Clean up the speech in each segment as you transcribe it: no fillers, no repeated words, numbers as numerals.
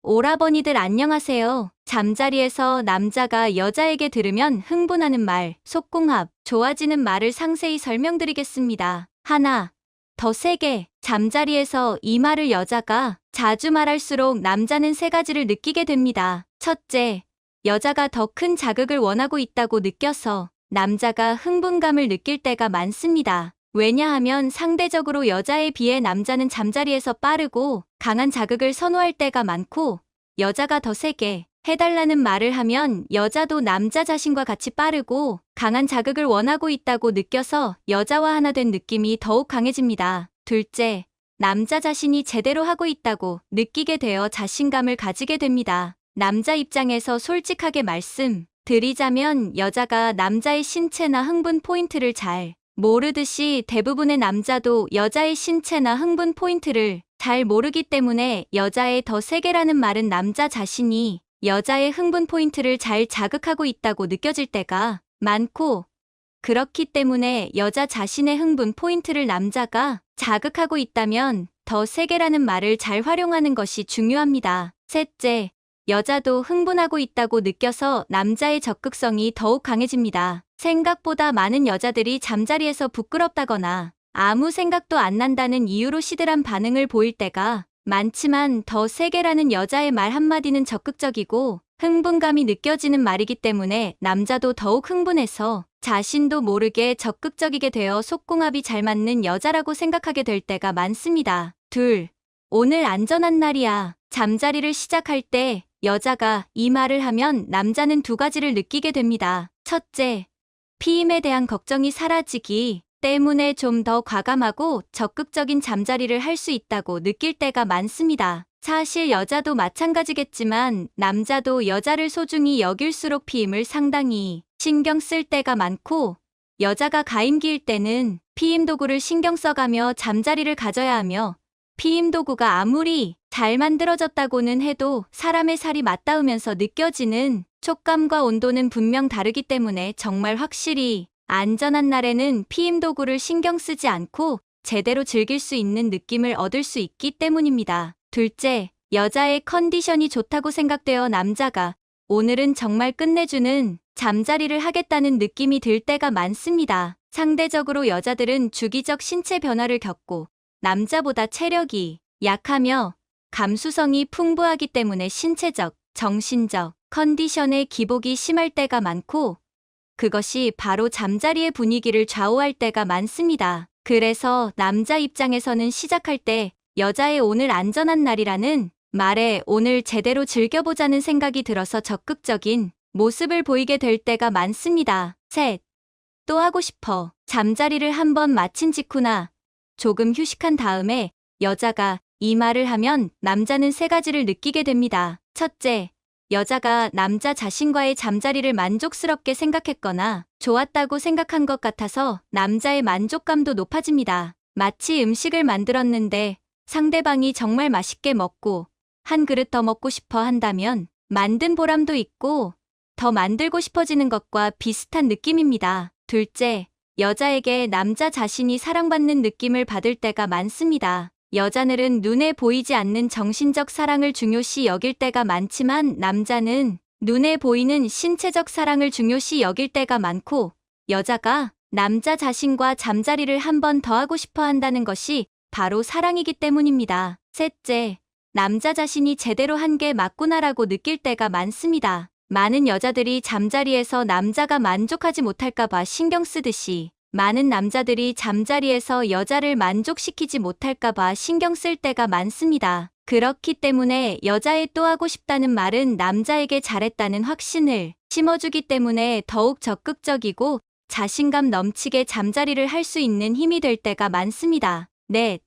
오라버니들 안녕하세요. 잠자리에서 남자가 여자에게 들으면 흥분하는 말, 속궁합, 좋아지는 말을 상세히 설명드리겠습니다. 하나, 더 세게. 잠자리에서 이 말을 여자가 자주 말할수록 남자는 세 가지를 느끼게 됩니다. 첫째, 여자가 더 큰 자극을 원하고 있다고 느껴서 남자가 흥분감을 느낄 때가 많습니다. 왜냐하면 상대적으로 여자에 비해 남자는 잠자리에서 빠르고 강한 자극을 선호할 때가 많고, 여자가 더 세게 해달라는 말을 하면 여자도 남자 자신과 같이 빠르고 강한 자극을 원하고 있다고 느껴서 여자와 하나 된 느낌이 더욱 강해집니다. 둘째, 남자 자신이 제대로 하고 있다고 느끼게 되어 자신감을 가지게 됩니다. 남자 입장에서 솔직하게 말씀드리자면 여자가 남자의 신체나 흥분 포인트를 잘 모르듯이 대부분의 남자도 여자의 신체나 흥분 포인트를 잘 모르기 때문에 여자의 더 세게라는 말은 남자 자신이 여자의 흥분 포인트를 잘 자극하고 있다고 느껴질 때가 많고, 그렇기 때문에 여자 자신의 흥분 포인트를 남자가 자극하고 있다면 더 세게라는 말을 잘 활용하는 것이 중요합니다. 셋째, 여자도 흥분하고 있다고 느껴서 남자의 적극성이 더욱 강해집니다. 생각보다 많은 여자들이 잠자리에서 부끄럽다거나 아무 생각도 안 난다는 이유로 시들한 반응을 보일 때가 많지만, 더 세게라는 여자의 말 한마디는 적극적이고 흥분감이 느껴지는 말이기 때문에 남자도 더욱 흥분해서 자신도 모르게 적극적이게 되어 속궁합이 잘 맞는 여자라고 생각하게 될 때가 많습니다. 둘, 오늘 안전한 날이야. 잠자리를 시작할 때 여자가 이 말을 하면 남자는 두 가지를 느끼게 됩니다. 첫째, 피임에 대한 걱정이 사라지기 때문에 좀 더 과감하고 적극적인 잠자리를 할 수 있다고 느낄 때가 많습니다. 사실 여자도 마찬가지겠지만 남자도 여자를 소중히 여길수록 피임을 상당히 신경 쓸 때가 많고, 여자가 가임기일 때는 피임 도구를 신경 써가며 잠자리를 가져야 하며, 피임 도구가 아무리 잘 만들어졌다고는 해도 사람의 살이 맞닿으면서 느껴지는 촉감과 온도는 분명 다르기 때문에 정말 확실히 안전한 날에는 피임 도구를 신경 쓰지 않고 제대로 즐길 수 있는 느낌을 얻을 수 있기 때문입니다. 둘째, 여자의 컨디션이 좋다고 생각되어 남자가 오늘은 정말 끝내주는 잠자리를 하겠다는 느낌이 들 때가 많습니다. 상대적으로 여자들은 주기적 신체 변화를 겪고 남자보다 체력이 약하며 감수성이 풍부하기 때문에 신체적, 정신적 컨디션의 기복이 심할 때가 많고, 그것이 바로 잠자리의 분위기를 좌우할 때가 많습니다. 그래서 남자 입장에서는 시작할 때 여자의 오늘 안전한 날이라는 말에 오늘 제대로 즐겨보자는 생각이 들어서 적극적인 모습을 보이게 될 때가 많습니다. 셋, 또 하고 싶어. 잠자리를 한번 마친 직후나 조금 휴식한 다음에 여자가 이 말을 하면 남자는 세 가지를 느끼게 됩니다. 첫째, 여자가 남자 자신과의 잠자리를 만족스럽게 생각했거나 좋았다고 생각한 것 같아서 남자의 만족감도 높아집니다. 마치 음식을 만들었는데 상대방이 정말 맛있게 먹고 한 그릇 더 먹고 싶어 한다면 만든 보람도 있고 더 만들고 싶어지는 것과 비슷한 느낌입니다. 둘째, 여자에게 남자 자신이 사랑받는 느낌을 받을 때가 많습니다. 여자들은 눈에 보이지 않는 정신적 사랑을 중요시 여길 때가 많지만 남자는 눈에 보이는 신체적 사랑을 중요시 여길 때가 많고, 여자가 남자 자신과 잠자리를 한 번 더 하고 싶어 한다는 것이 바로 사랑이기 때문입니다. 셋째, 남자 자신이 제대로 한 게 맞구나라고 느낄 때가 많습니다. 많은 여자들이 잠자리에서 남자가 만족하지 못할까봐 신경 쓰듯이 많은 남자들이 잠자리에서 여자를 만족시키지 못할까봐 신경 쓸 때가 많습니다. 그렇기 때문에 여자의 또 하고 싶다는 말은 남자에게 잘했다는 확신을 심어주기 때문에 더욱 적극적이고 자신감 넘치게 잠자리를 할 수 있는 힘이 될 때가 많습니다. 넷,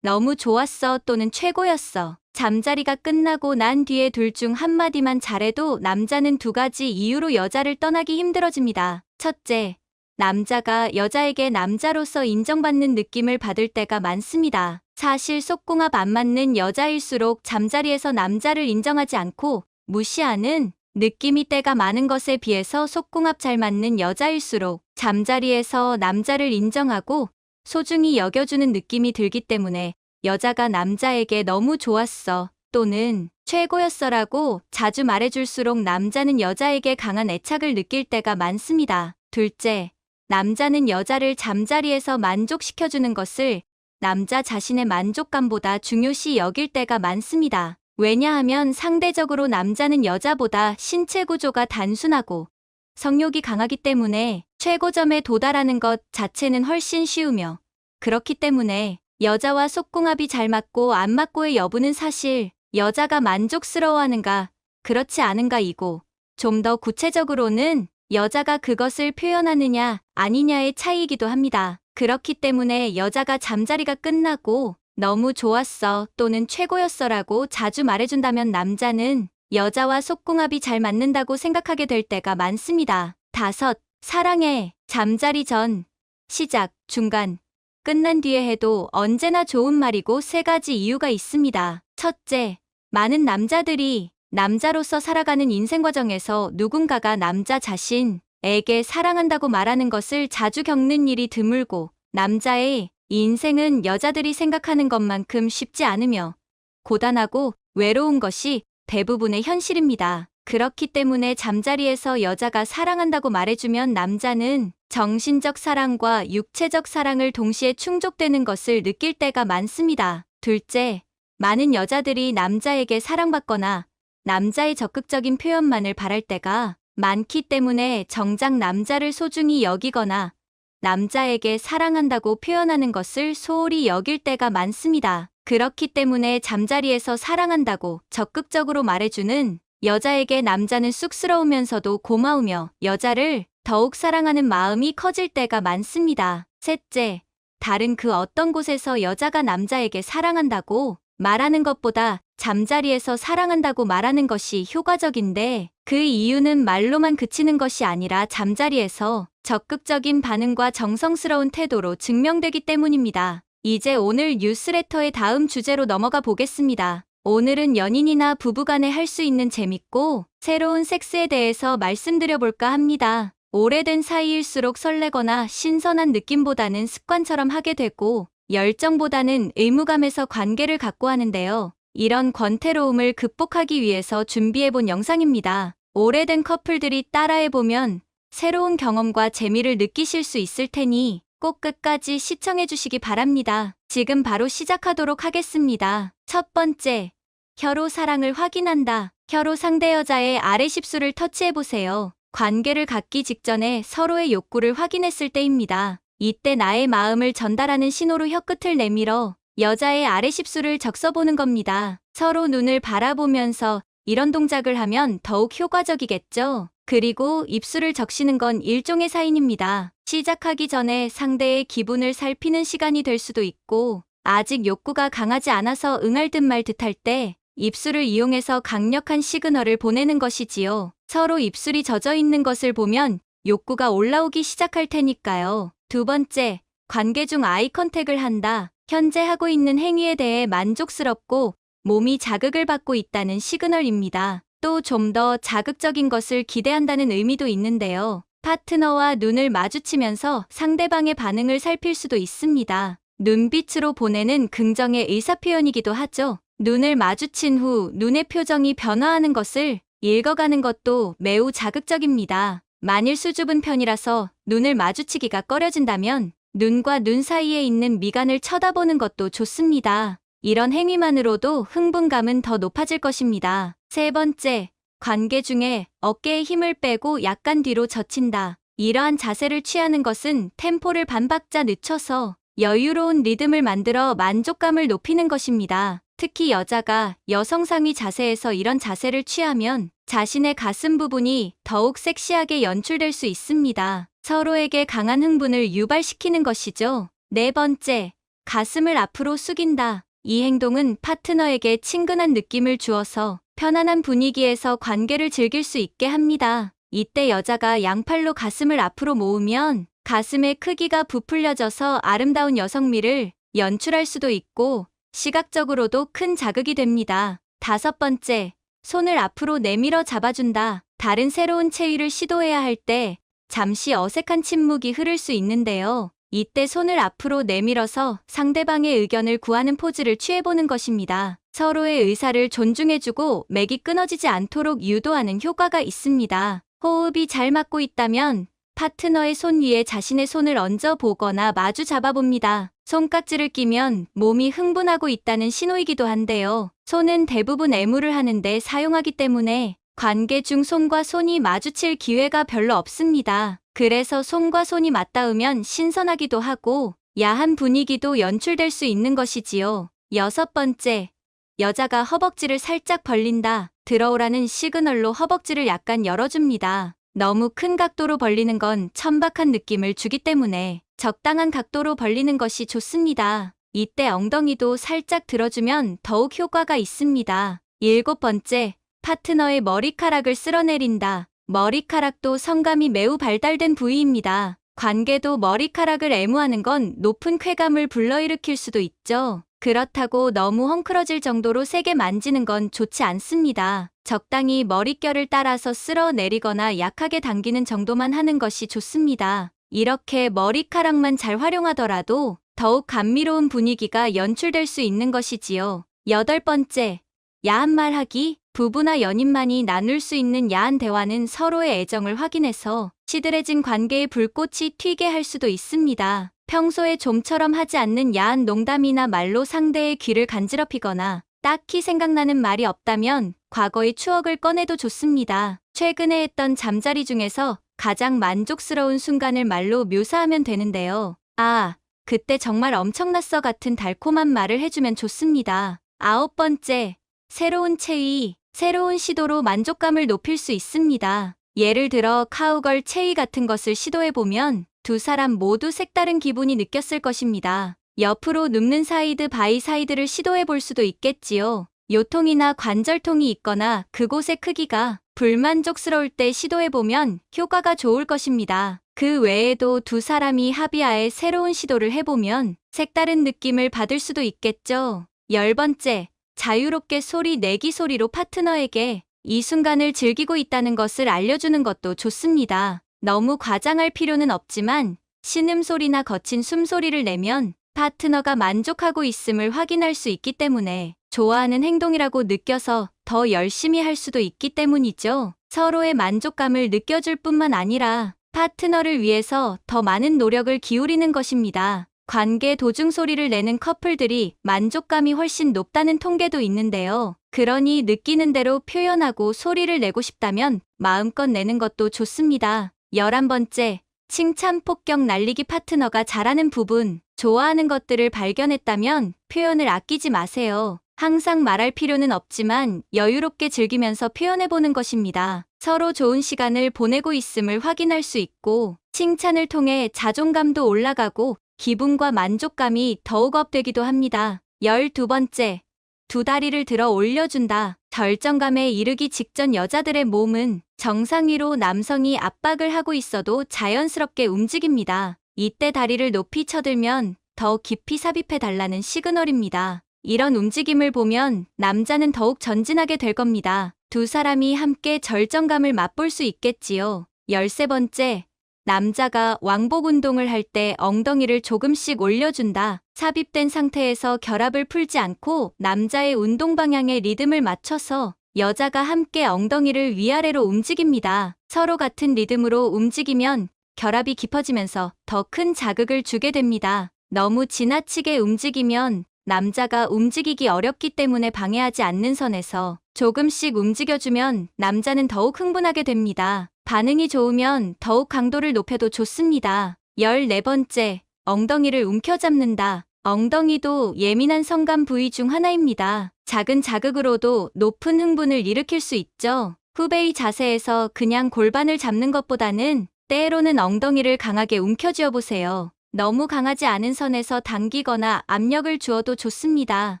너무 좋았어 또는 최고였어. 잠자리가 끝나고 난 뒤에 둘 중 한마디만 잘해도 남자는 두 가지 이유로 여자를 떠나기 힘들어집니다. 첫째, 남자가 여자에게 남자로서 인정받는 느낌을 받을 때가 많습니다. 사실 속궁합 안 맞는 여자일수록 잠자리에서 남자를 인정하지 않고 무시하는 느낌이 때가 많은 것에 비해서 속궁합 잘 맞는 여자일수록 잠자리에서 남자를 인정하고 소중히 여겨주는 느낌이 들기 때문에 여자가 남자에게 너무 좋았어 또는 최고였어라고 자주 말해줄수록 남자는 여자에게 강한 애착을 느낄 때가 많습니다. 둘째, 남자는 여자를 잠자리에서 만족시켜주는 것을 남자 자신의 만족감보다 중요시 여길 때가 많습니다. 왜냐하면 상대적으로 남자는 여자보다 신체 구조가 단순하고 성욕이 강하기 때문에 최고점에 도달하는 것 자체는 훨씬 쉬우며, 그렇기 때문에 여자와 속궁합이 잘 맞고 안 맞고의 여부는 사실 여자가 만족스러워하는가 그렇지 않은가이고, 좀 더 구체적으로는 여자가 그것을 표현하느냐 아니냐의 차이이기도 합니다. 그렇기 때문에 여자가 잠자리가 끝나고 너무 좋았어 또는 최고였어라고 자주 말해준다면 남자는 여자와 속궁합이 잘 맞는다고 생각하게 될 때가 많습니다. 다섯, 사랑해. 잠자리 전, 시작, 중간, 끝난 뒤에 해도 언제나 좋은 말이고 세 가지 이유가 있습니다. 첫째, 많은 남자들이 남자로서 살아가는 인생 과정에서 누군가가 남자 자신에게 사랑한다고 말하는 것을 자주 겪는 일이 드물고, 남자의 인생은 여자들이 생각하는 것만큼 쉽지 않으며 고단하고 외로운 것이 대부분의 현실입니다. 그렇기 때문에 잠자리에서 여자가 사랑한다고 말해주면 남자는 정신적 사랑과 육체적 사랑을 동시에 충족되는 것을 느낄 때가 많습니다. 둘째, 많은 여자들이 남자에게 사랑받거나 남자의 적극적인 표현만을 바랄 때가 많기 때문에 정작 남자를 소중히 여기거나 남자에게 사랑한다고 표현하는 것을 소홀히 여길 때가 많습니다. 그렇기 때문에 잠자리에서 사랑한다고 적극적으로 말해주는 여자에게 남자는 쑥스러우면서도 고마우며 여자를 더욱 사랑하는 마음이 커질 때가 많습니다. 셋째, 다른 그 어떤 곳에서 여자가 남자에게 사랑한다고 말하는 것보다 잠자리에서 사랑한다고 말하는 것이 효과적인데, 그 이유는 말로만 그치는 것이 아니라 잠자리에서 적극적인 반응과 정성스러운 태도로 증명되기 때문입니다. 이제 오늘 뉴스레터의 다음 주제로 넘어가 보겠습니다. 오늘은 연인이나 부부간에 할 수 있는 재밌고 새로운 섹스에 대해서 말씀드려볼까 합니다. 오래된 사이일수록 설레거나 신선한 느낌보다는 습관처럼 하게 되고 열정보다는 의무감에서 관계를 갖고 하는데요. 이런 권태로움을 극복하기 위해서 준비해본 영상입니다. 오래된 커플들이 따라해보면 새로운 경험과 재미를 느끼실 수 있을 테니 꼭 끝까지 시청해주시기 바랍니다. 지금 바로 시작하도록 하겠습니다. 첫 번째, 혀로 사랑을 확인한다. 혀로 상대 여자의 아래 십술을 터치해보세요. 관계를 갖기 직전에 서로의 욕구를 확인했을 때입니다. 이때 나의 마음을 전달하는 신호로 혀끝을 내밀어 여자의 아래 십술을 적셔보는 겁니다. 서로 눈을 바라보면서 이런 동작을 하면 더욱 효과적이겠죠? 그리고 입술을 적시는 건 일종의 사인입니다. 시작하기 전에 상대의 기분을 살피는 시간이 될 수도 있고, 아직 욕구가 강하지 않아서 응할 듯 말 듯 할 때 입술을 이용해서 강력한 시그널을 보내는 것이지요. 서로 입술이 젖어 있는 것을 보면 욕구가 올라오기 시작할 테니까요. 두 번째, 관계 중 아이 컨택을 한다. 현재 하고 있는 행위에 대해 만족스럽고 몸이 자극을 받고 있다는 시그널입니다. 또 좀 더 자극적인 것을 기대한다는 의미도 있는데요. 파트너와 눈을 마주치면서 상대방의 반응을 살필 수도 있습니다. 눈빛으로 보내는 긍정의 의사표현이기도 하죠. 눈을 마주친 후 눈의 표정이 변화하는 것을 읽어가는 것도 매우 자극적입니다. 만일 수줍은 편이라서 눈을 마주치기가 꺼려진다면 눈과 눈 사이에 있는 미간을 쳐다보는 것도 좋습니다. 이런 행위만으로도 흥분감은 더 높아질 것입니다. 세 번째, 관계 중에 어깨에 힘을 빼고 약간 뒤로 젖힌다. 이러한 자세를 취하는 것은 템포를 반박자 늦춰서 여유로운 리듬을 만들어 만족감을 높이는 것입니다. 특히 여자가 여성상위 자세에서 이런 자세를 취하면 자신의 가슴 부분이 더욱 섹시하게 연출될 수 있습니다. 서로에게 강한 흥분을 유발시키는 것이죠. 네 번째, 가슴을 앞으로 숙인다. 이 행동은 파트너에게 친근한 느낌을 주어서 편안한 분위기에서 관계를 즐길 수 있게 합니다. 이때 여자가 양팔로 가슴을 앞으로 모으면 가슴의 크기가 부풀려져서 아름다운 여성미를 연출할 수도 있고 시각적으로도 큰 자극이 됩니다. 다섯 번째, 손을 앞으로 내밀어 잡아준다. 다른 새로운 체위를 시도해야 할 때 잠시 어색한 침묵이 흐를 수 있는데요. 이때 손을 앞으로 내밀어서 상대방의 의견을 구하는 포즈를 취해보는 것입니다. 서로의 의사를 존중해주고 맥이 끊어지지 않도록 유도하는 효과가 있습니다. 호흡이 잘 맞고 있다면 파트너의 손 위에 자신의 손을 얹어 보거나 마주 잡아봅니다. 손깍지를 끼면 몸이 흥분하고 있다는 신호이기도 한데요. 손은 대부분 애무를 하는데 사용하기 때문에 관계 중 손과 손이 마주칠 기회가 별로 없습니다. 그래서 손과 손이 맞닿으면 신선하기도 하고 야한 분위기도 연출될 수 있는 것이지요. 6번째, 여자가 허벅지를 살짝 벌린다. 들어오라는 시그널로 허벅지를 약간 열어줍니다. 너무 큰 각도로 벌리는 건 천박한 느낌을 주기 때문에 적당한 각도로 벌리는 것이 좋습니다. 이때 엉덩이도 살짝 들어주면 더욱 효과가 있습니다. 7번째, 파트너의 머리카락을 쓸어내린다. 머리카락도 성감이 매우 발달된 부위입니다. 관계도 머리카락을 애무하는 건 높은 쾌감을 불러일으킬 수도 있죠. 그렇다고 너무 헝클어질 정도로 세게 만지는 건 좋지 않습니다. 적당히 머릿결을 따라서 쓸어내리거나 약하게 당기는 정도만 하는 것이 좋습니다. 이렇게 머리카락만 잘 활용하더라도 더욱 감미로운 분위기가 연출될 수 있는 것이지요. 8번째, 야한 말하기. 부부나 연인만이 나눌 수 있는 야한 대화는 서로의 애정을 확인해서 시들해진 관계의 불꽃이 튀게 할 수도 있습니다. 평소에 좀처럼 하지 않는 야한 농담이나 말로 상대의 귀를 간지럽히거나 딱히 생각나는 말이 없다면 과거의 추억을 꺼내도 좋습니다. 최근에 했던 잠자리 중에서 가장 만족스러운 순간을 말로 묘사하면 되는데요. 아, 그때 정말 엄청났어 같은 달콤한 말을 해주면 좋습니다. 9번째, 새로운 체위. 새로운 시도로 만족감을 높일 수 있습니다. 예를 들어 카우걸 체위 같은 것을 시도해보면 두 사람 모두 색다른 기분이 느꼈을 것입니다. 옆으로 눕는 사이드 바이 사이드를 시도해볼 수도 있겠지요. 요통이나 관절통이 있거나 그곳의 크기가 불만족스러울 때 시도해보면 효과가 좋을 것입니다. 그 외에도 두 사람이 합의하에 새로운 시도를 해보면 색다른 느낌을 받을 수도 있겠죠. 10번째, 자유롭게 소리 내기. 소리로 파트너에게 이 순간을 즐기고 있다는 것을 알려주는 것도 좋습니다. 너무 과장할 필요는 없지만 신음소리나 거친 숨소리를 내면 파트너가 만족하고 있음을 확인할 수 있기 때문에 좋아하는 행동이라고 느껴서 더 열심히 할 수도 있기 때문이죠. 서로의 만족감을 느껴줄 뿐만 아니라 파트너를 위해서 더 많은 노력을 기울이는 것입니다. 관계 도중 소리를 내는 커플들이 만족감이 훨씬 높다는 통계도 있는데요. 그러니 느끼는 대로 표현하고 소리를 내고 싶다면 마음껏 내는 것도 좋습니다. 11번째, 칭찬 폭격 날리기. 파트너가 잘하는 부분, 좋아하는 것들을 발견했다면 표현을 아끼지 마세요. 항상 말할 필요는 없지만 여유롭게 즐기면서 표현해보는 것입니다. 서로 좋은 시간을 보내고 있음을 확인할 수 있고 칭찬을 통해 자존감도 올라가고 기분과 만족감이 더욱 업되기도 합니다. 12번째, 두 다리를 들어 올려준다. 절정감에 이르기 직전 여자들의 몸은 정상 위로 남성이 압박을 하고 있어도 자연스럽게 움직입니다. 이때 다리를 높이 쳐들면 더 깊이 삽입해달라는 시그널입니다. 이런 움직임을 보면 남자는 더욱 전진하게 될 겁니다. 두 사람이 함께 절정감을 맛볼 수 있겠지요. 13번째, 남자가 왕복 운동을 할 때 엉덩이를 조금씩 올려준다. 삽입된 상태에서 결합을 풀지 않고 남자의 운동 방향에 리듬을 맞춰서 여자가 함께 엉덩이를 위아래로 움직입니다. 서로 같은 리듬으로 움직이면 결합이 깊어지면서 더 큰 자극을 주게 됩니다. 너무 지나치게 움직이면 남자가 움직이기 어렵기 때문에 방해하지 않는 선에서 조금씩 움직여주면 남자는 더욱 흥분하게 됩니다. 반응이 좋으면 더욱 강도를 높여도 좋습니다. 14번째, 엉덩이를 움켜잡는다. 엉덩이도 예민한 성감 부위 중 하나입니다. 작은 자극으로도 높은 흥분을 일으킬 수 있죠. 후베이 자세에서 그냥 골반을 잡는 것보다는 때로는 엉덩이를 강하게 움켜쥐어 보세요. 너무 강하지 않은 선에서 당기거나 압력을 주어도 좋습니다.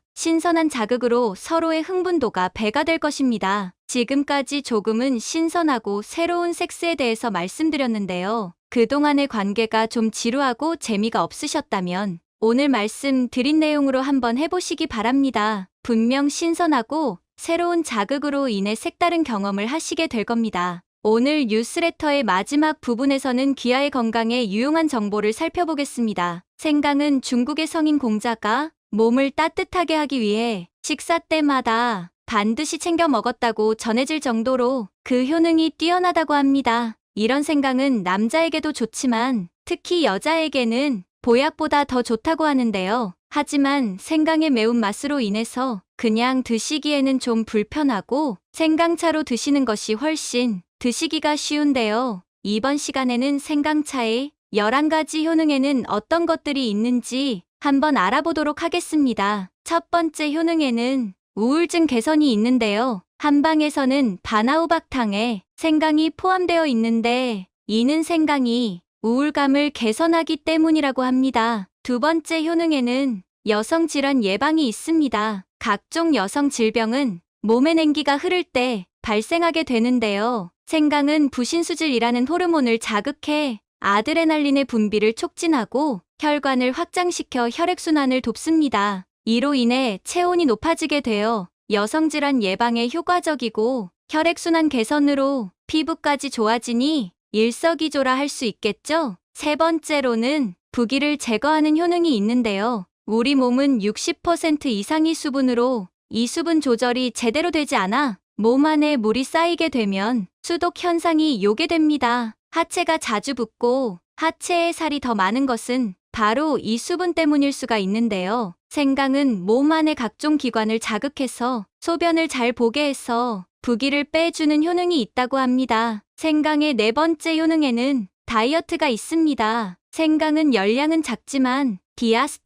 신선한 자극으로 서로의 흥분도가 배가 될 것입니다. 지금까지 조금은 신선하고 새로운 섹스에 대해서 말씀드렸는데요. 그동안의 관계가 좀 지루하고 재미가 없으셨다면 오늘 말씀드린 내용으로 한번 해보시기 바랍니다. 분명 신선하고 새로운 자극으로 인해 색다른 경험을 하시게 될 겁니다. 오늘 뉴스레터의 마지막 부분에서는 귀하의 건강에 유용한 정보를 살펴보겠습니다. 생강은 중국의 성인 공자가 몸을 따뜻하게 하기 위해 식사 때마다 반드시 챙겨 먹었다고 전해질 정도로 그 효능이 뛰어나다고 합니다. 이런 생강은 남자에게도 좋지만 특히 여자에게는 보약보다 더 좋다고 하는데요. 하지만 생강의 매운맛으로 인해서 그냥 드시기에는 좀 불편하고 생강차로 드시는 것이 훨씬 드시기가 쉬운데요. 이번 시간에는 생강차의 11가지 효능에는 어떤 것들이 있는지 한번 알아보도록 하겠습니다. 첫 번째 효능에는 우울증 개선이 있는데요. 한방에서는 바나우박탕에 생강이 포함되어 있는데 이는 생강이 우울감을 개선하기 때문이라고 합니다. 두 번째 효능에는 여성 질환 예방이 있습니다. 각종 여성 질병은 몸에 냉기가 흐를 때 발생하게 되는데요. 생강은 부신수질이라는 호르몬을 자극해 아드레날린의 분비를 촉진하고 혈관을 확장시켜 혈액순환을 돕습니다. 이로 인해 체온이 높아지게 되어 여성질환 예방에 효과적이고 혈액순환 개선으로 피부까지 좋아지니 일석이조라 할 수 있겠죠? 세 번째로는 부기를 제거하는 효능이 있는데요. 우리 몸은 60% 이상이 수분으로 이 수분 조절이 제대로 되지 않아 몸 안에 물이 쌓이게 되면 수독 현상이 오게 됩니다. 하체가 자주 붓고 하체에 살이 더 많은 것은 바로 이 수분 때문일 수가 있는데요. 생강은 몸 안의 각종 기관을 자극해서 소변을 잘 보게 해서 부기를 빼주는 효능이 있다고 합니다. 생강의 네 번째 효능에는 다이어트가 있습니다. 생강은 열량은 작지만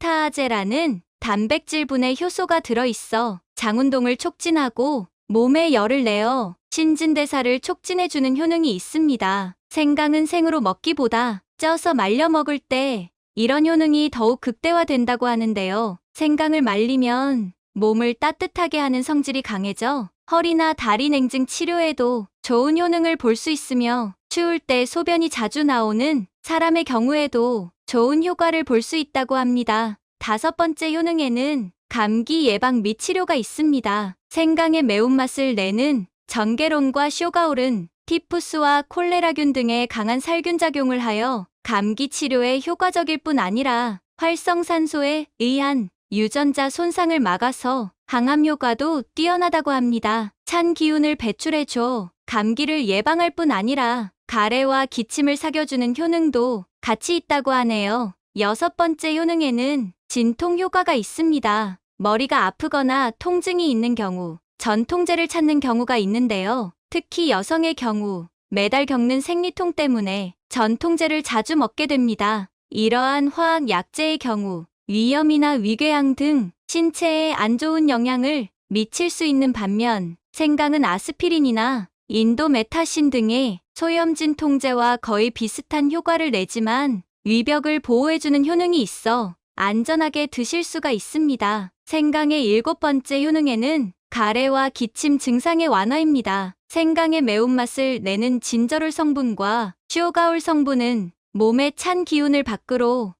디아스타아제라는 단백질분해 효소가 들어있어 장운동을 촉진하고 몸에 열을 내어 신진대사를 촉진해주는 효능이 있습니다. 생강은 생으로 먹기보다 쪄서 말려 먹을 때 이런 효능이 더욱 극대화된다고 하는데요. 생강을 말리면 몸을 따뜻하게 하는 성질이 강해져 허리나 다리 냉증 치료에도 좋은 효능을 볼 수 있으며 추울 때 소변이 자주 나오는 사람의 경우에도 좋은 효과를 볼 수 있다고 합니다. 다섯 번째 효능에는 감기 예방 및 치료가 있습니다. 생강의 매운맛을 내는 전개론과 쇼가올은 티푸스와 콜레라균 등의 강한 살균작용을 하여 감기 치료에 효과적일 뿐 아니라 활성산소에 의한 유전자 손상을 막아서 항암 효과도 뛰어나다고 합니다. 찬 기운을 배출해줘 감기를 예방할 뿐 아니라 가래와 기침을 사겨주는 효능도 같이 있다고 하네요. 여섯 번째 효능에는 진통 효과가 있습니다. 머리가 아프거나 통증이 있는 경우 전통제를 찾는 경우가 있는데요. 특히 여성의 경우 매달 겪는 생리통 때문에 전통제를 자주 먹게 됩니다. 이러한 화학 약제의 경우 위염이나 위궤양 등 신체에 안 좋은 영향을 미칠 수 있는 반면 생강은 아스피린이나 인도메타신 등의 소염진 통제와 거의 비슷한 효과를 내지만 위벽을 보호해주는 효능이 있어 안전하게 드실 수가 있습니다. 생강의 일곱 번째 효능에는 가래와 기침 증상의 완화입니다. 생강의 매운맛을 내는 진저롤 성분과 쇼가올 성분은 몸의 찬 기운을 밖으로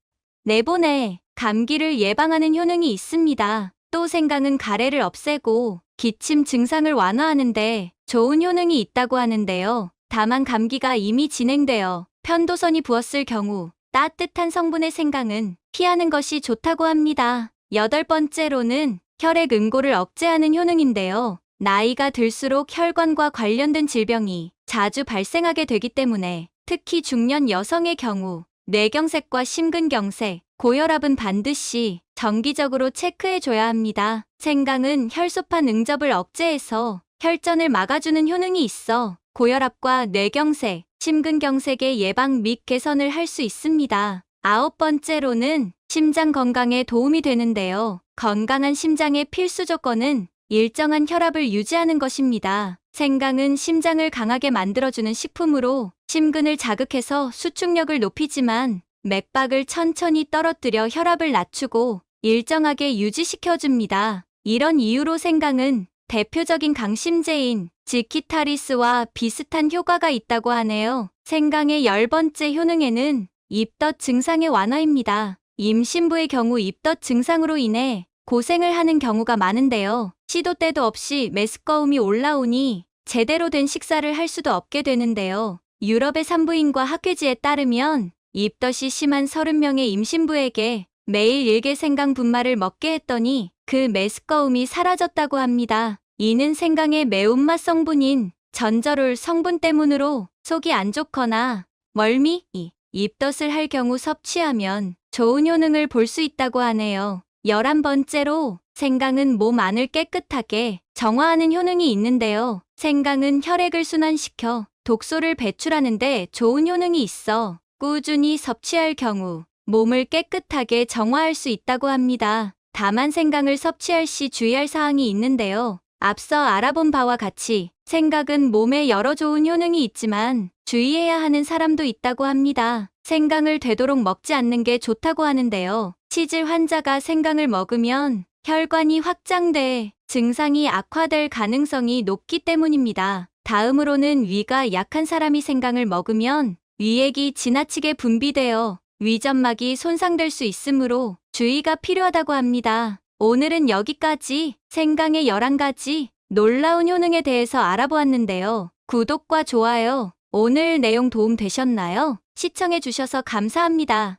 내보내 감기를 예방하는 효능이 있습니다. 또 생강은 가래를 없애고 기침 증상을 완화하는데 좋은 효능이 있다고 하는데요. 다만 감기가 이미 진행되어 편도선이 부었을 경우 따뜻한 성분의 생강은 피하는 것이 좋다고 합니다. 여덟 번째로는 혈액 응고를 억제하는 효능인데요. 나이가 들수록 혈관과 관련된 질병이 자주 발생하게 되기 때문에 특히 중년 여성의 경우 뇌경색과 심근경색, 고혈압은 반드시 정기적으로 체크해줘야 합니다. 생강은 혈소판 응접을 억제해서 혈전을 막아주는 효능이 있어 고혈압과 뇌경색, 심근경색의 예방 및 개선을 할 수 있습니다. 아홉 번째로는 심장 건강에 도움이 되는데요. 건강한 심장의 필수 조건은 일정한 혈압을 유지하는 것입니다. 생강은 심장을 강하게 만들어주는 식품으로 심근을 자극해서 수축력을 높이지만 맥박을 천천히 떨어뜨려 혈압을 낮추고 일정하게 유지시켜줍니다. 이런 이유로 생강은 대표적인 강심제인 지키타리스와 비슷한 효과가 있다고 하네요. 생강의 열 번째 효능에는 입덧 증상의 완화입니다. 임신부의 경우 입덧 증상으로 인해 고생을 하는 경우가 많은데요. 시도 때도 없이 메스꺼움이 올라오니 제대로 된 식사를 할 수도 없게 되는데요. 유럽의 산부인과 학회지에 따르면 입덧이 심한 30명의 임신부에게 매일 1개 생강 분말을 먹게 했더니 그 메스꺼움이 사라졌다고 합니다. 이는 생강의 매운맛 성분인 전저롤 성분 때문으로 속이 안 좋거나 멀미, 입덧을 할 경우 섭취하면 좋은 효능을 볼 수 있다고 하네요. 11번째로 생강은 몸 안을 깨끗하게 정화하는 효능이 있는데요. 생강은 혈액을 순환시켜 독소를 배출하는데 좋은 효능이 있어 꾸준히 섭취할 경우 몸을 깨끗하게 정화할 수 있다고 합니다. 다만 생강을 섭취할 시 주의할 사항이 있는데요. 앞서 알아본 바와 같이 생강은 몸에 여러 좋은 효능이 있지만 주의해야 하는 사람도 있다고 합니다. 생강을 되도록 먹지 않는 게 좋다고 하는데요. 치질 환자가 생강을 먹으면 혈관이 확장돼 증상이 악화될 가능성이 높기 때문입니다. 다음으로는 위가 약한 사람이 생강을 먹으면 위액이 지나치게 분비되어 위점막이 손상될 수 있으므로 주의가 필요하다고 합니다. 오늘은 여기까지 생강의 11가지 놀라운 효능에 대해서 알아보았는데요. 구독과 좋아요, 오늘 내용 도움 되셨나요? 시청해주셔서 감사합니다.